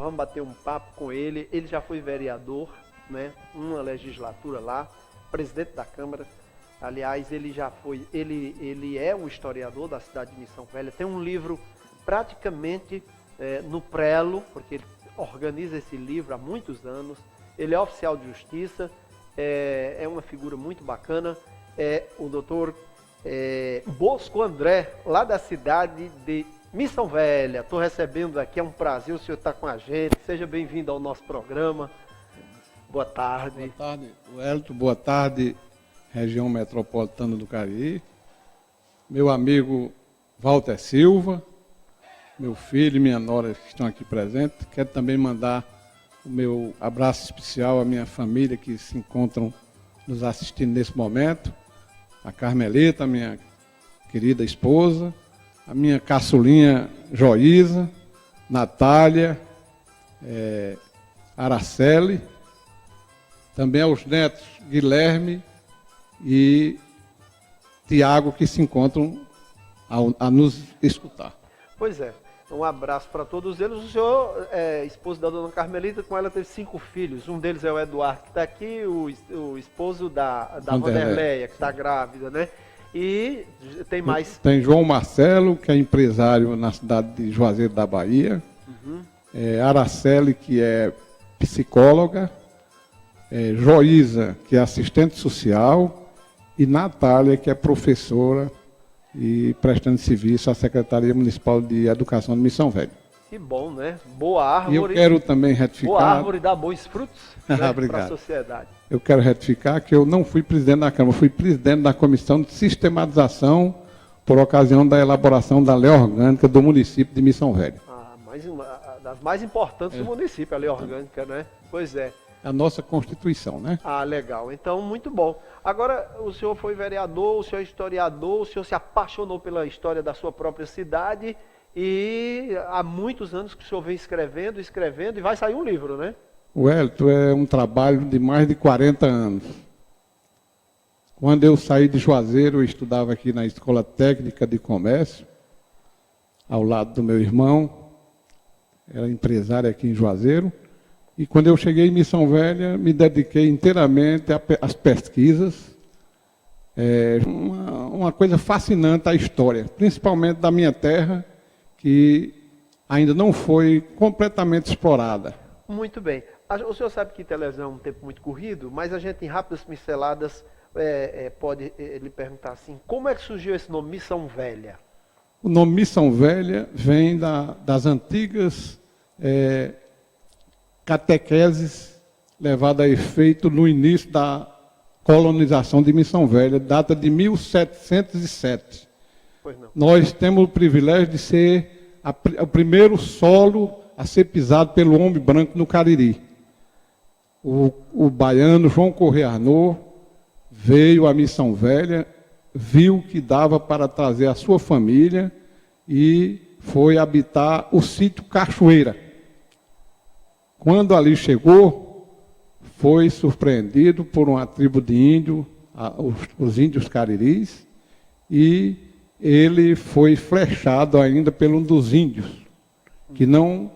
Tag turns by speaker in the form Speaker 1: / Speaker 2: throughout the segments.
Speaker 1: vamos bater um papo com ele. Ele já foi vereador, né? Uma legislatura lá, presidente da Câmara. Aliás, ele é um historiador da cidade de Missão Velha. Tem um livro praticamente no prelo, porque ele organiza esse livro há muitos anos. Ele é oficial de justiça, é uma figura muito bacana. É o doutor Bosco André, lá da cidade de Missão Velha. Estou recebendo aqui, é um prazer o senhor estar com a gente. Seja bem-vindo ao nosso programa. Boa tarde.
Speaker 2: Boa tarde, Wellington. Boa tarde, região metropolitana do Cariri. Meu amigo Walter Silva, meu filho e minha nora que estão aqui presentes. Quero também mandar o meu abraço especial à minha família que se encontram nos assistindo nesse momento. A Carmelita, minha querida esposa, a minha caçulinha Joísa, Natália, Araceli, também aos netos Guilherme e Tiago, que se encontram a nos escutar.
Speaker 1: Pois é, um abraço para todos eles. O senhor é esposo da dona Carmelita, com ela teve 5 filhos. Um deles é o Eduardo, que está aqui, o esposo da Vanderleia, que está grávida, né? E tem mais...
Speaker 2: Tem João Marcelo, que é empresário na cidade de Juazeiro da Bahia. Araceli, que é psicóloga. Joísa, que é assistente social. E Natália, que é professora e prestando serviço à Secretaria Municipal de Educação de Missão Velha.
Speaker 1: Que bom, né? Boa árvore.
Speaker 2: E eu quero também retificar...
Speaker 1: Boa árvore dá bons frutos, né, para a sociedade.
Speaker 2: Eu quero retificar que eu não fui presidente da Câmara, fui presidente da Comissão de Sistematização por ocasião da elaboração da lei orgânica do município de Missão Velha.
Speaker 1: Das mais importantes do município, a lei orgânica, né? Pois é.
Speaker 2: A nossa Constituição, né?
Speaker 1: Ah, legal. Então, muito bom. Agora, o senhor foi vereador, o senhor é historiador, o senhor se apaixonou pela história da sua própria cidade e há muitos anos que o senhor vem escrevendo e vai sair um livro, né?
Speaker 2: O Wellington é um trabalho de mais de 40 anos. Quando eu saí de Juazeiro, eu estudava aqui na Escola Técnica de Comércio, ao lado do meu irmão, era empresário aqui em Juazeiro. E quando eu cheguei em Missão Velha, me dediquei inteiramente às pesquisas. Uma coisa fascinante a história, principalmente da minha terra, que ainda não foi completamente explorada.
Speaker 1: Muito bem. O senhor sabe que televisão é um tempo muito corrido, mas a gente, em rápidas pinceladas, pode lhe perguntar assim, como é que surgiu esse nome, Missão Velha?
Speaker 2: O nome Missão Velha vem das antigas catequeses levadas a efeito no início da colonização de Missão Velha, data de 1707.
Speaker 1: Pois não.
Speaker 2: Nós temos o privilégio de ser o primeiro solo a ser pisado pelo homem branco no Cariri. O baiano João Correia Arnaud veio à Missão Velha, viu que dava para trazer a sua família e foi habitar o sítio Cachoeira. Quando ali chegou, foi surpreendido por uma tribo de índios, os índios cariris, e ele foi flechado ainda por um dos índios, que não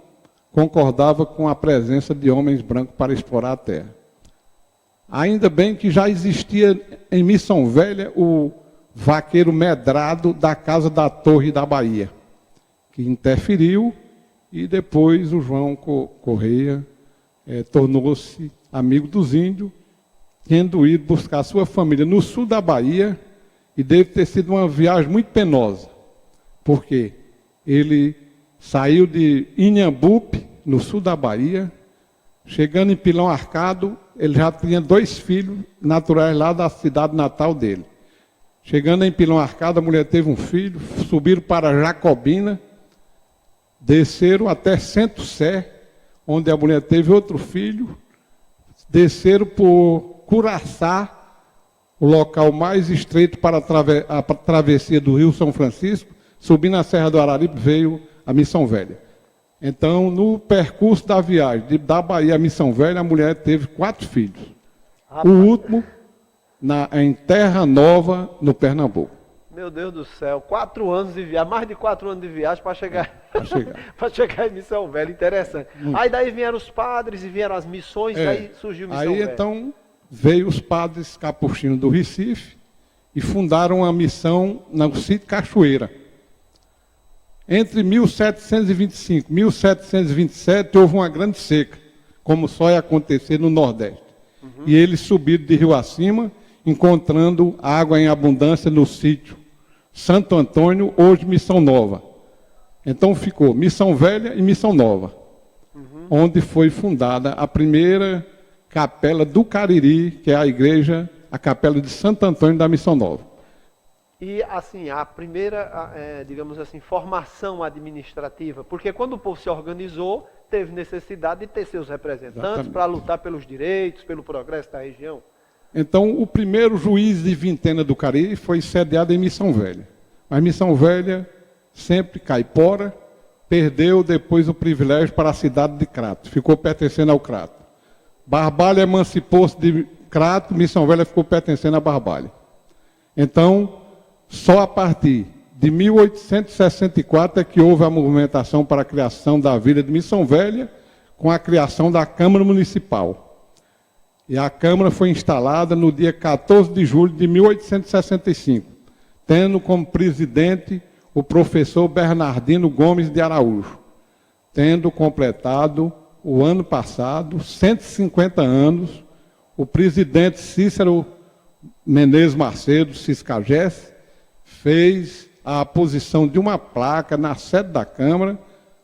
Speaker 2: concordava com a presença de homens brancos para explorar a terra. Ainda bem que já existia em Missão Velha o vaqueiro Medrado da Casa da Torre da Bahia, que interferiu, e depois o João Correia tornou-se amigo dos índios, tendo ido buscar sua família no sul da Bahia, e deve ter sido uma viagem muito penosa, porque ele saiu de Inhambupe, no sul da Bahia, chegando em Pilão Arcado, ele já tinha 2 filhos naturais lá da cidade natal dele. Chegando em Pilão Arcado, a mulher teve um filho, subiram para Jacobina, desceram até Centro-Sé, onde a mulher teve outro filho, desceram por Curaçá, o local mais estreito para a travessia do Rio São Francisco, subindo a Serra do Araripe, veio a Missão Velha. Então, no percurso da viagem, da Bahia à Missão Velha, a mulher teve 4 filhos. O último em Terra Nova, no Pernambuco.
Speaker 1: Meu Deus do céu, 4 anos de viagem, mais de 4 anos de viagem para chegar, para chegar em Missão Velha, interessante. Aí daí vieram os padres e vieram as missões, daí surgiu Missão Velha.
Speaker 2: Aí então veio os padres capuchinhos do Recife e fundaram uma missão no sítio Cachoeira. Entre 1725 e 1727 houve uma grande seca, como só ia acontecer no Nordeste. E eles subiram de rio acima, encontrando água em abundância no sítio Santo Antônio, hoje Missão Nova. Então ficou Missão Velha e Missão Nova, onde foi fundada a primeira capela do Cariri, que é a igreja, a capela de Santo Antônio da Missão Nova.
Speaker 1: E assim, a primeira, digamos assim, formação administrativa, porque quando o povo se organizou, teve necessidade de ter seus representantes para lutar pelos direitos, pelo progresso da região.
Speaker 2: Então, o primeiro juiz de vintena do Cariri foi sediado em Missão Velha. Mas Missão Velha, sempre caipora, perdeu depois o privilégio para a cidade de Crato. Ficou pertencendo ao Crato. Barbalha emancipou-se de Crato, Missão Velha ficou pertencendo a Barbalha. Então, só a partir de 1864 é que houve a movimentação para a criação da Vila de Missão Velha, com a criação da Câmara Municipal. E a Câmara foi instalada no dia 14 de julho de 1865, tendo como presidente o professor Bernardino Gomes de Araújo, tendo completado o ano passado 150 anos, o presidente Cícero Menezes Macedo, Ciscagés, fez a posição de uma placa na sede da Câmara,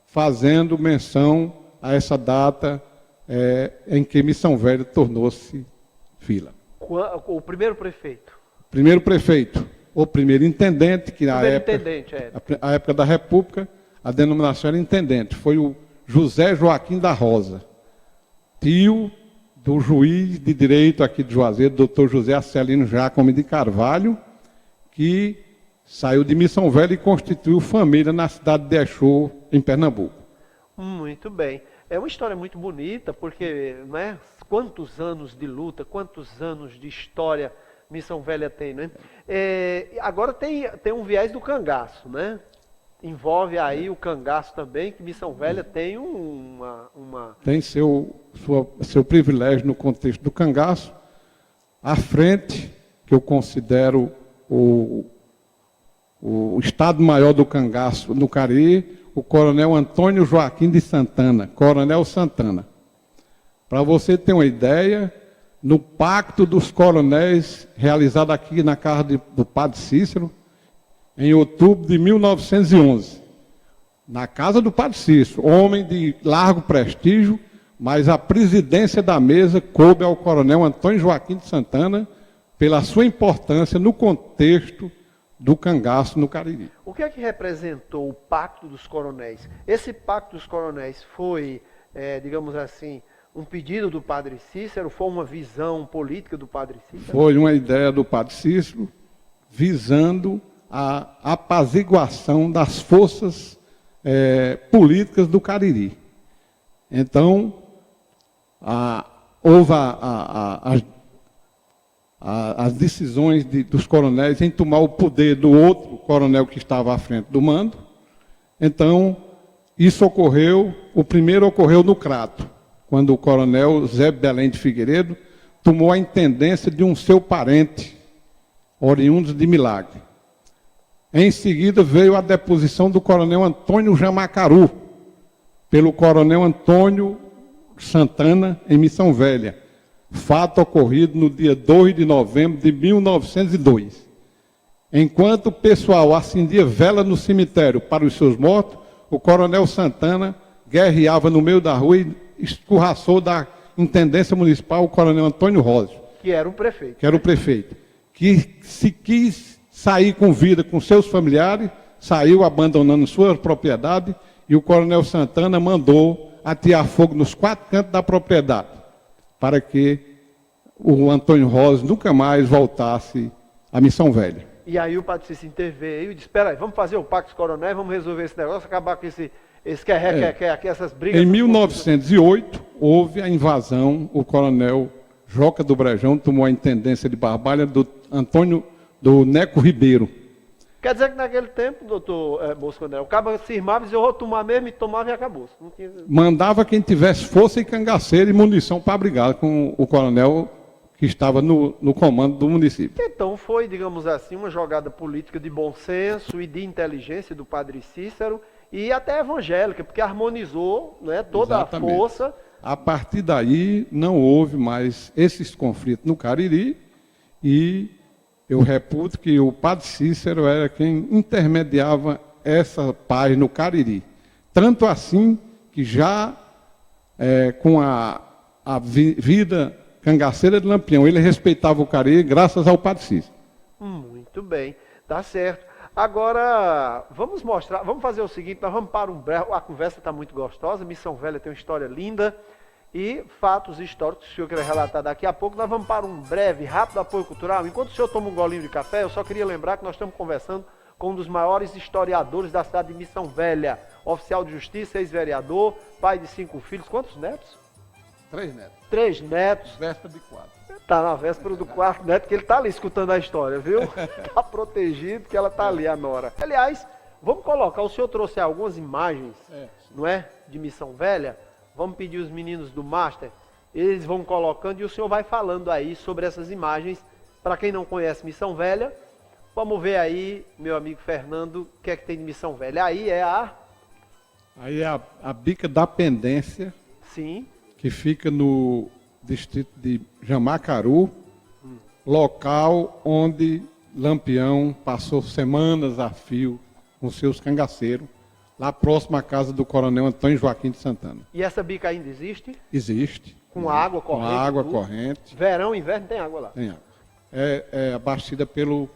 Speaker 2: fazendo menção a essa data em que Missão Velha tornou-se vila.
Speaker 1: O primeiro prefeito?
Speaker 2: Primeiro prefeito, ou primeiro intendente, que na época da República, a denominação era intendente, foi o José Joaquim da Rosa, tio do juiz de direito aqui de Juazeiro, doutor José Acelino Jacome de Carvalho, que saiu de Missão Velha e constituiu família na cidade de Exu, em Pernambuco.
Speaker 1: Muito bem. É uma história muito bonita, porque, né, quantos anos de luta, quantos anos de história Missão Velha tem, né? Agora tem um viés do cangaço, né? Envolve aí o cangaço também, que Missão Velha tem
Speaker 2: Tem seu privilégio no contexto do cangaço. À frente, que eu considero o Estado-Maior do cangaço no Cariri, o coronel Antônio Joaquim de Santana, coronel Santana. Para você ter uma ideia, no Pacto dos Coronéis, realizado aqui na casa do Padre Cícero, em outubro de 1911, na casa do Padre Cícero, homem de largo prestígio, mas a presidência da mesa coube ao coronel Antônio Joaquim de Santana, pela sua importância no contexto do cangaço no Cariri.
Speaker 1: O que é que representou o Pacto dos Coronéis? Esse Pacto dos Coronéis foi, digamos assim, um pedido do Padre Cícero? Foi uma visão política do Padre Cícero?
Speaker 2: Foi uma ideia do Padre Cícero, visando a apaziguação das forças políticas do Cariri. Então, houve as decisões dos coronéis em tomar o poder do outro coronel que estava à frente do mando. Então, isso ocorreu, o primeiro ocorreu no Crato, quando o coronel Zé Belém de Figueiredo tomou a intendência de um seu parente, oriundo de Milagre. Em seguida veio a deposição do coronel Antônio Jamacaru, pelo coronel Antônio Santana, em Missão Velha. Fato ocorrido no dia 2 de novembro de 1902. Enquanto o pessoal acendia vela no cemitério para os seus mortos, o coronel Santana guerreava no meio da rua e escorraçou da intendência municipal o coronel Antônio Rósio.
Speaker 1: Que era o prefeito.
Speaker 2: Que era o prefeito. Que se quis sair com vida com seus familiares, saiu abandonando sua propriedade, e o coronel Santana mandou atear fogo nos 4 cantos da propriedade, para que o Antônio Rosa nunca mais voltasse à Missão Velha.
Speaker 1: E aí o Padre Cícero interveio e disse, espera aí, vamos fazer o Pacto dos Coronéis, vamos resolver esse negócio, acabar com essas brigas.
Speaker 2: Em 1908, houve a invasão, o coronel Joca do Brejão tomou a intendência de Barbalha do Neco Ribeiro.
Speaker 1: Quer dizer que naquele tempo, doutor Bosco André, o cara se irmava e dizia, eu vou tomar mesmo, e tomava e acabou. Não tinha...
Speaker 2: Mandava quem tivesse força e cangaceiro e munição para brigar com o coronel que estava no comando do município.
Speaker 1: Então foi, digamos assim, uma jogada política de bom senso e de inteligência do padre Cícero e até evangélica, porque harmonizou, né, toda
Speaker 2: Exatamente.
Speaker 1: a força.
Speaker 2: A partir daí não houve mais esses conflitos no Cariri e eu reputo que o padre Cícero era quem intermediava essa paz no Cariri. Tanto assim que já com a vida cangaceira de Lampião, ele respeitava o Cariri graças ao padre Cícero.
Speaker 1: Muito bem, tá certo. Agora, vamos mostrar, vamos fazer o seguinte, nós vamos para um breve, a conversa está muito gostosa, Missão Velha tem uma história linda e fatos históricos que o senhor quer relatar daqui a pouco. Nós vamos para um breve, rápido apoio cultural. Enquanto o senhor toma um golinho de café, eu só queria lembrar que nós estamos conversando com um dos maiores historiadores da cidade de Missão Velha, oficial de justiça, ex-vereador, pai de 5 filhos. Quantos netos?
Speaker 2: 3 netos.
Speaker 1: 3 netos.
Speaker 2: Véspera de 4.
Speaker 1: Está na véspera do 4º neto, que ele está ali escutando a história, viu? Está protegido, que ela está ali, a nora. Aliás, vamos colocar, o senhor trouxe algumas imagens, não é? De Missão Velha. Vamos pedir os meninos do Master, eles vão colocando e o senhor vai falando aí sobre essas imagens. Para quem não conhece Missão Velha, vamos ver aí, meu amigo Fernando, o que é que tem de Missão Velha. Aí é
Speaker 2: a Bica da Pendência,
Speaker 1: sim,
Speaker 2: que fica no distrito de Jamacaru, local onde Lampião passou semanas a fio com seus cangaceiros, lá próximo à casa do coronel Antônio Joaquim de Santana.
Speaker 1: E essa bica ainda existe?
Speaker 2: Existe.
Speaker 1: Com água corrente?
Speaker 2: Com água
Speaker 1: tudo?
Speaker 2: corrente.
Speaker 1: Verão, inverno, tem água lá?
Speaker 2: Tem água. É abastecida pelo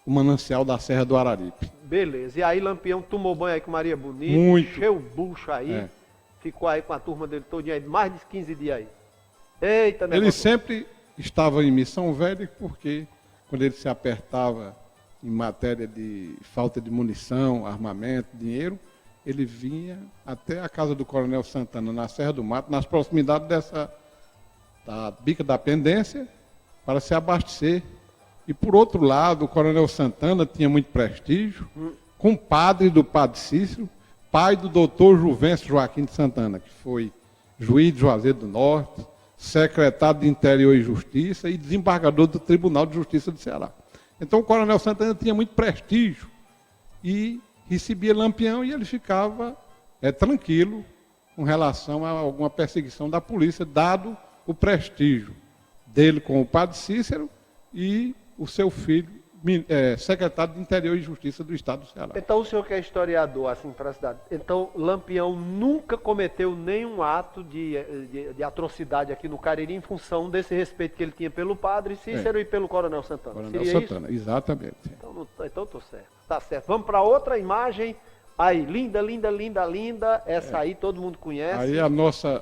Speaker 2: manancial da Serra do Araripe.
Speaker 1: Beleza. E aí Lampião tomou banho aí com Maria Bonita,
Speaker 2: Muito.
Speaker 1: encheu o bucho aí, ficou aí com a turma dele todinha aí, mais de 15 dias aí. Eita, negócio.
Speaker 2: Ele sempre estava em Missão Velha porque quando ele se apertava em matéria de falta de munição, armamento, dinheiro, ele vinha até a casa do coronel Santana, na Serra do Mato, nas proximidades da Bica da Pendência, para se abastecer. E, por outro lado, o coronel Santana tinha muito prestígio, compadre do padre Cícero, pai do doutor Juvencio Joaquim de Santana, que foi juiz de Juazeiro do Norte, secretário de Interior e Justiça e desembargador do Tribunal de Justiça do Ceará. Então, o coronel Santana tinha muito prestígio e recebia Lampião e ele ficava tranquilo com relação a alguma perseguição da polícia, dado o prestígio dele com o padre Cícero e o seu filho, secretário de Interior e Justiça do Estado do Ceará.
Speaker 1: Então o senhor que é historiador, assim, para a cidade, então Lampião nunca cometeu nenhum ato de atrocidade aqui no Cariri em função desse respeito que ele tinha pelo padre Cícero e pelo coronel Santana.
Speaker 2: Coronel
Speaker 1: Seria
Speaker 2: Santana,
Speaker 1: isso?
Speaker 2: exatamente.
Speaker 1: Então estou certo. Tá certo. Vamos para outra imagem. Aí, linda, linda, linda, linda. Essa aí todo mundo conhece.
Speaker 2: Aí a nossa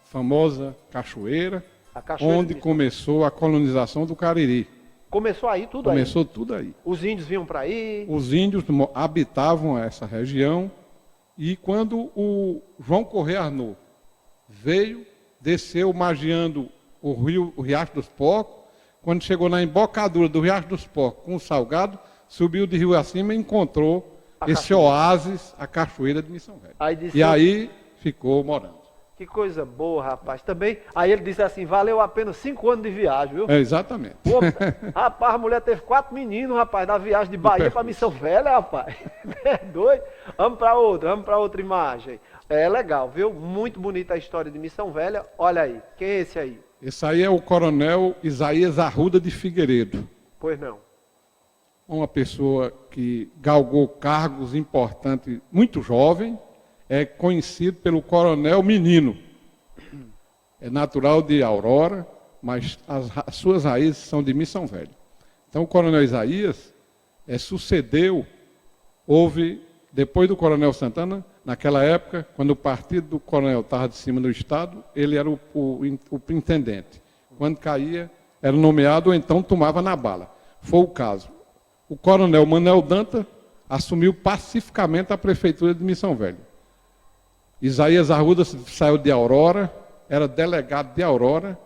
Speaker 2: famosa cachoeira,
Speaker 1: cachoeira
Speaker 2: onde começou a colonização do Cariri.
Speaker 1: Começou aí tudo aí?
Speaker 2: Começou tudo aí.
Speaker 1: Os índios vinham para aí?
Speaker 2: Os índios habitavam essa região e quando o João Correia Arnaud veio, desceu magiando o Riacho dos Porcos, quando chegou na embocadura do Riacho dos Porcos com o Salgado, subiu de rio acima e encontrou esse oásis, a cachoeira de Missão Velha. Aí ficou morando.
Speaker 1: Que coisa boa, rapaz. Também, aí ele disse assim, valeu a pena 5 anos de viagem, viu?
Speaker 2: Exatamente.
Speaker 1: Pô, rapaz, a mulher teve 4 meninos, rapaz, da viagem de Bahia para Missão Velha, rapaz. É doido. Vamos para outra imagem. É legal, viu? Muito bonita a história de Missão Velha. Olha aí, quem é esse aí?
Speaker 2: Esse aí é o coronel Isaías Arruda de Figueiredo.
Speaker 1: Pois não.
Speaker 2: Uma pessoa que galgou cargos importantes, muito jovem, é conhecido pelo coronel Menino. É natural de Aurora, mas as suas raízes são de Missão Velha. Então o coronel Isaías sucedeu, depois do coronel Santana, naquela época, quando o partido do coronel estava de cima do Estado, ele era o intendente. Quando caía, era nomeado ou então tomava na bala. Foi o caso. O coronel Manuel Danta assumiu pacificamente a prefeitura de Missão Velha. Isaías Arruda saiu de Aurora, era delegado de Aurora,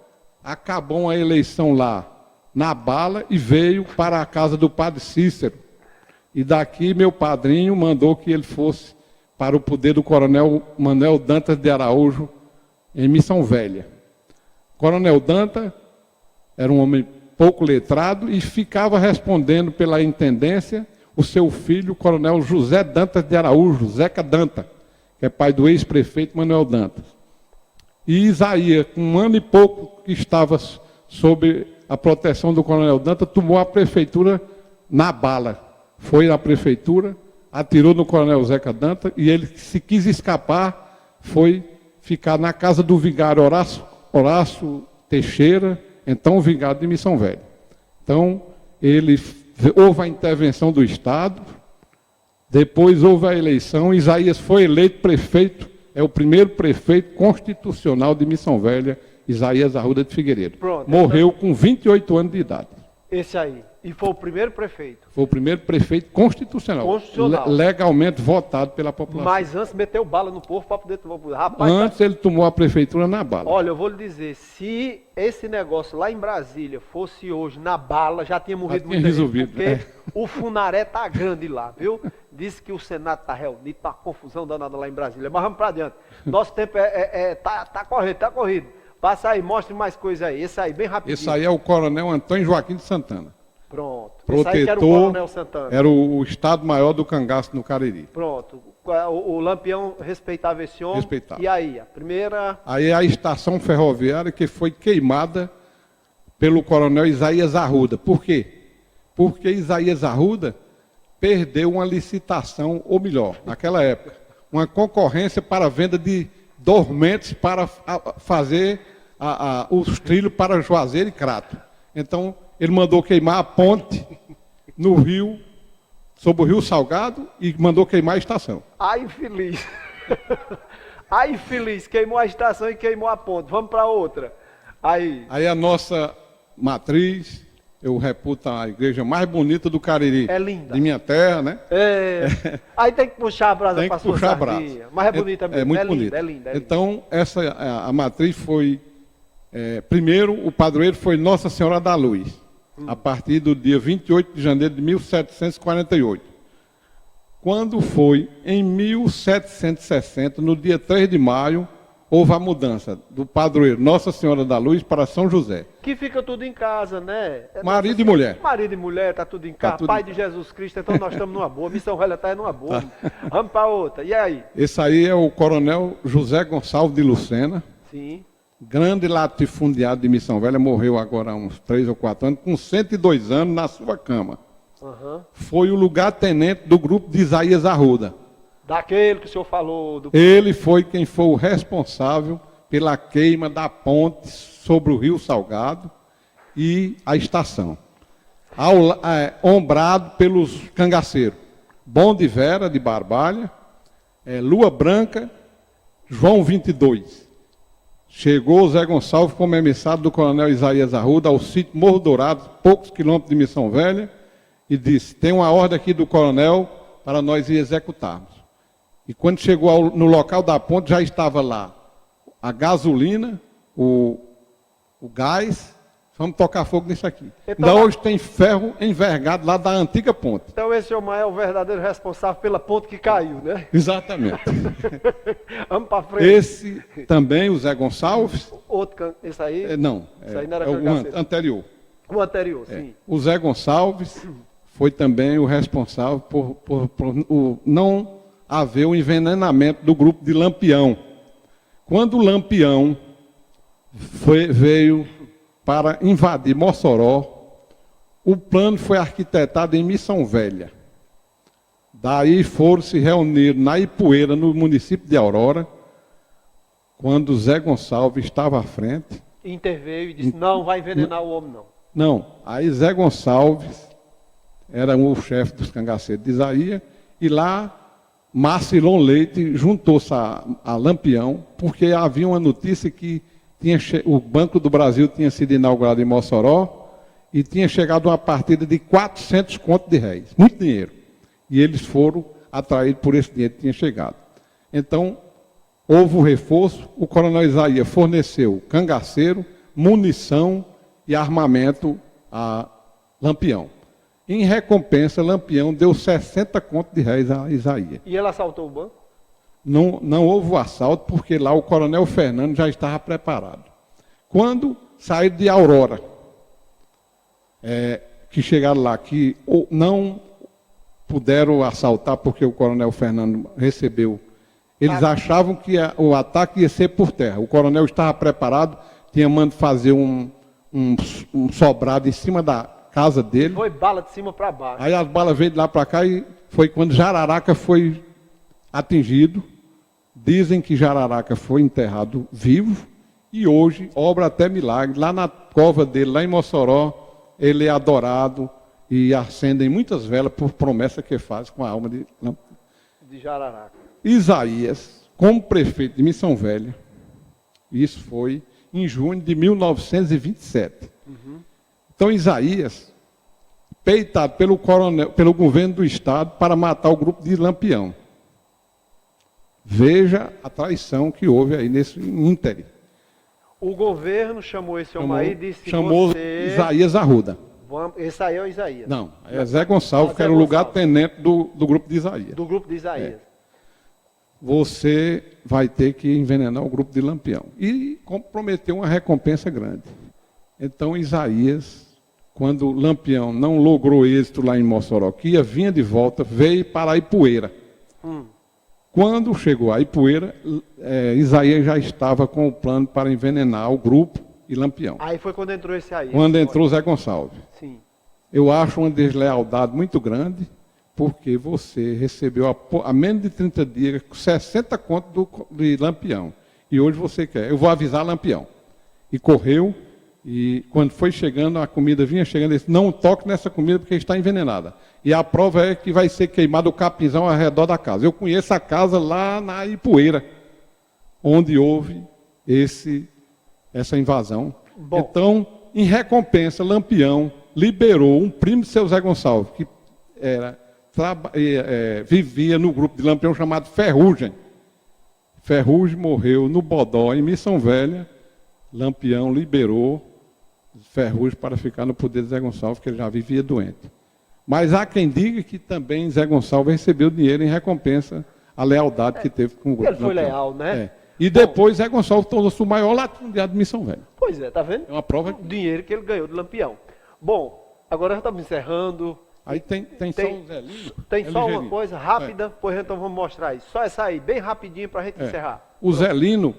Speaker 2: acabou uma eleição lá na bala e veio para a casa do padre Cícero. E daqui meu padrinho mandou que ele fosse para o poder do coronel Manuel Dantas de Araújo, em Missão Velha. Coronel Dantas era um homem pouco letrado e ficava respondendo pela intendência o seu filho, o coronel José Dantas de Araújo, Zeca Dantas, que é pai do ex-prefeito Manuel Dantas. E Isaías, com 1 ano e pouco que estava sob a proteção do coronel Dantas, tomou a prefeitura na bala. Foi à prefeitura, atirou no coronel Zeca Dantas e ele, se quis escapar, foi ficar na casa do vigário Horácio Teixeira, então o vigário de Missão Velha. Então, houve a intervenção do Estado, depois houve a eleição, Isaías foi eleito prefeito, é o primeiro prefeito constitucional de Missão Velha, Isaías Arruda de Figueiredo.
Speaker 1: Pronto,
Speaker 2: morreu com 28 anos de idade.
Speaker 1: Esse aí. E foi o primeiro prefeito.
Speaker 2: Foi o primeiro prefeito constitucional. Legalmente votado pela população.
Speaker 1: Mas antes meteu bala no povo para poder tomar. Rapaz,
Speaker 2: antes ele tomou a prefeitura na bala.
Speaker 1: Olha, eu vou lhe dizer, se esse negócio lá em Brasília fosse hoje na bala, já tinha morrido muita gente, porque o funaré tá grande lá, viu? Disse que o Senado tá reunido, tá uma confusão danada lá em Brasília. Mas vamos para adiante. Nosso tempo tá corrido. Passa aí, mostre mais coisa aí. Esse aí, bem rapidinho.
Speaker 2: Esse aí é o coronel Antônio Joaquim de Santana.
Speaker 1: Pronto.
Speaker 2: Protetor,
Speaker 1: esse aí que era o coronel Santana.
Speaker 2: Era o Estado-Maior do cangaço no Cariri.
Speaker 1: Pronto. O Lampião respeitava esse homem.
Speaker 2: Respeitava.
Speaker 1: E aí, a primeira...
Speaker 2: Aí a estação ferroviária que foi queimada pelo coronel Isaías Arruda. Por quê? Porque Isaías Arruda perdeu uma licitação, ou melhor, naquela época, uma concorrência para a venda de dormentes para fazer os trilhos para Juazeiro e Crato. Então, ele mandou queimar a ponte no rio, sobre o Rio Salgado, e mandou queimar a estação.
Speaker 1: Ai, infeliz. Ai, infeliz. Queimou a estação e queimou a ponte. Vamos para outra. Aí
Speaker 2: a nossa matriz, eu reputo a igreja mais bonita do Cariri.
Speaker 1: É linda.
Speaker 2: De minha terra, né?
Speaker 1: Aí tem que puxar a brasa para sua sardinha. Mas é bonita mesmo.
Speaker 2: É muito bonita.
Speaker 1: É linda.
Speaker 2: Então, a matriz foi... primeiro, o padroeiro foi Nossa Senhora da Luz, a partir do dia 28 de janeiro de 1748. Quando foi em 1760, no dia 3 de maio, houve a mudança do padroeiro Nossa Senhora da Luz para São José.
Speaker 1: Que fica tudo em casa, né?
Speaker 2: Marido e mulher.
Speaker 1: Marido e mulher, tá tudo em casa. Pai de Jesus Cristo, então nós estamos numa boa. Missão Velha está numa boa. Vamos para outra. E aí?
Speaker 2: Esse aí é o coronel José Gonçalves de Lucena.
Speaker 1: Sim.
Speaker 2: Grande latifundiário de Missão Velha, morreu agora há uns 3 ou 4 anos, com 102 anos na sua cama. Foi o lugar-tenente do grupo de Isaías Arruda.
Speaker 1: Daquele que o senhor falou.
Speaker 2: Ele foi quem foi o responsável pela queima da ponte sobre o Rio Salgado e a estação. Ombrado pelos cangaceiros. Bom de Vera, de Barbalha, Lua Branca, João 22. Chegou o Zé Gonçalves como emissário do coronel Isaías Arruda ao sítio Morro Dourado, poucos quilômetros de Missão Velha, e disse, tem uma ordem aqui do coronel para nós ir executarmos. E quando chegou no local da ponte, já estava lá a gasolina, o gás, vamos tocar fogo nisso aqui. Então, ainda hoje tem ferro envergado lá da antiga ponte.
Speaker 1: Então esse homem é o verdadeiro responsável pela ponte que caiu, né?
Speaker 2: Exatamente.
Speaker 1: Vamos para frente.
Speaker 2: Esse também, o Zé Gonçalves.
Speaker 1: Esse aí?
Speaker 2: Não,
Speaker 1: esse aí não era
Speaker 2: o anterior.
Speaker 1: O anterior, sim.
Speaker 2: O Zé Gonçalves foi também o responsável por não haver o envenenamento do grupo de Lampião. Quando o Lampião veio para invadir Mossoró, o plano foi arquitetado em Missão Velha. Daí foram se reunir na Ipueira, no município de Aurora, quando Zé Gonçalves estava à frente.
Speaker 1: Interveio e disse, não vai envenenar o homem, não.
Speaker 2: Não, aí Zé Gonçalves era o chefe dos cangaceiros de Isaías, e lá Marcilon Leite juntou-se a Lampião, porque havia uma notícia que o Banco do Brasil tinha sido inaugurado em Mossoró e tinha chegado uma partida de 400 contos de réis, muito dinheiro. E eles foram atraídos por esse dinheiro que tinha chegado. Então, houve o reforço, o coronel Isaías forneceu cangaceiro, munição e armamento a Lampião. Em recompensa, Lampião deu 60 contos de réis a Isaías.
Speaker 1: E ele assaltou o banco?
Speaker 2: Não houve o assalto, porque lá o coronel Fernando já estava preparado. Quando saíram de Aurora, que chegaram lá, que não puderam assaltar porque o coronel Fernando recebeu. Eles achavam que o ataque ia ser por terra. O coronel estava preparado, tinha mandado fazer um sobrado em cima da casa dele.
Speaker 1: Foi bala de cima para baixo.
Speaker 2: Aí as balas veio de lá para cá e foi quando Jararaca foi atingido. Dizem que Jararaca foi enterrado vivo e hoje, obra até milagre, lá na cova dele, lá em Mossoró, ele é adorado e acendem muitas velas por promessa que faz com a alma de
Speaker 1: Jararaca.
Speaker 2: Isaías, como prefeito de Missão Velha, isso foi em junho de 1927. Então Isaías, peitado pelo governo do estado para matar o grupo de Lampião. Veja a traição que houve aí nesse ínterim.
Speaker 1: O governo chamou esse homem aí e disse:
Speaker 2: chamou
Speaker 1: você...
Speaker 2: Isaías Arruda.
Speaker 1: Esse aí é o Isaías.
Speaker 2: Não, é Zé Gonçalves, que era o lugar-tenente do grupo de Isaías.
Speaker 1: Do grupo de Isaías.
Speaker 2: Você vai ter que envenenar o grupo de Lampião. E comprometeu uma recompensa grande. Então Isaías, quando Lampião não logrou êxito lá em Mossoró, que vinha de volta, veio para Ipueira. Quando chegou a Ipueira, Isaías já estava com o plano para envenenar o grupo e Lampião.
Speaker 1: Aí foi quando entrou esse aí.
Speaker 2: Quando entrou Zé Gonçalves.
Speaker 1: Sim.
Speaker 2: Eu acho uma deslealdade muito grande, porque você recebeu há menos de 30 dias 60 contos de Lampião. E hoje você quer. Eu vou avisar Lampião. E correu, e quando foi chegando, a comida vinha chegando, ele disse: não toque nessa comida porque está envenenada. E a prova é que vai ser queimado o capinzão ao redor da casa. Eu conheço a casa lá na Ipueira, onde houve essa invasão. Bom. Então, em recompensa, Lampião liberou um primo de seu Zé Gonçalves, que vivia no grupo de Lampião chamado Ferrugem. Ferrugem morreu no Bodó, em Missão Velha. Lampião liberou Ferrugem para ficar no poder de Zé Gonçalves, que ele já vivia doente. Mas há quem diga que também ZéGonçalves recebeu dinheiro em recompensa à lealdade que teve com o grupo.
Speaker 1: Ele foi leal, né?
Speaker 2: E depois Zé Gonçalves tornou-se o maior latifundiário de Missão Velha.
Speaker 1: Pois é, tá vendo?
Speaker 2: É uma prova.
Speaker 1: O dinheiro que ele ganhou de Lampião. Bom, agora já estamos encerrando.
Speaker 2: Aí tem só o Zé Lino.
Speaker 1: Tem só uma coisa rápida, pois então vamos mostrar isso. Só essa aí, bem rapidinho para a gente encerrar.
Speaker 2: O Zé Lino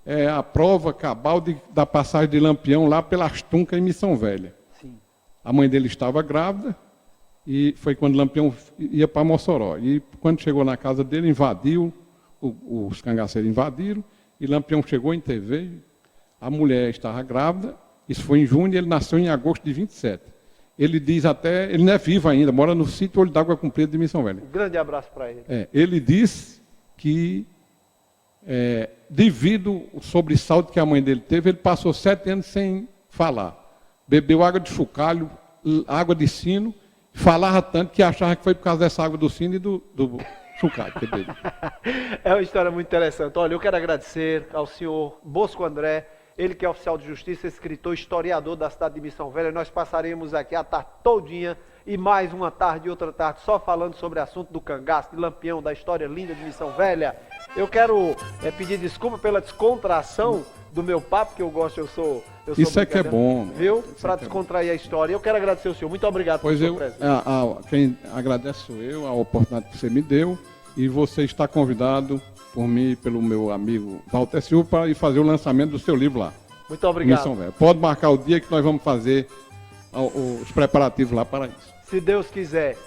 Speaker 2: é a prova cabal da passagem de Lampião lá pelas Tuncas em Missão Velha.
Speaker 1: Sim.
Speaker 2: A mãe dele estava grávida e foi quando Lampião ia para Mossoró. E quando chegou na casa dele, invadiu, os cangaceiros invadiram, e Lampião chegou em TV, a mulher estava grávida, isso foi em junho, e ele nasceu em agosto de 27. Ele diz até, ele não é vivo ainda, mora no sítio Olho d'Água Comprida de Missão Velha.
Speaker 1: Um grande abraço para ele.
Speaker 2: Ele diz que, devido ao sobressalto que a mãe dele teve, ele passou 7 anos sem falar. Bebeu água de chocalho, água de sino, falava tanto que achava que foi por causa dessa água do sino e do chocalho que bebeu.
Speaker 1: É uma história muito interessante. Olha, eu quero agradecer ao senhor Bosco André, ele que é oficial de justiça, escritor, historiador da cidade de Missão Velha. Nós passaremos aqui a tarde todinha e mais uma tarde e outra tarde só falando sobre o assunto do cangaço, de Lampião, da história linda de Missão Velha. Eu quero pedir desculpa pela descontração do meu papo, que eu gosto, eu sou
Speaker 2: isso é que é bom.
Speaker 1: Viu? Para descontrair a história. Eu quero agradecer ao senhor. Muito obrigado
Speaker 2: por sua presença. Quem agradece sou eu, a oportunidade que você me deu, e você está convidado por mim e pelo meu amigo Walter Silva para ir fazer o lançamento do seu livro lá.
Speaker 1: Muito obrigado.
Speaker 2: Missão Velha. Pode marcar o dia que nós vamos fazer os preparativos lá para isso.
Speaker 1: Se Deus quiser.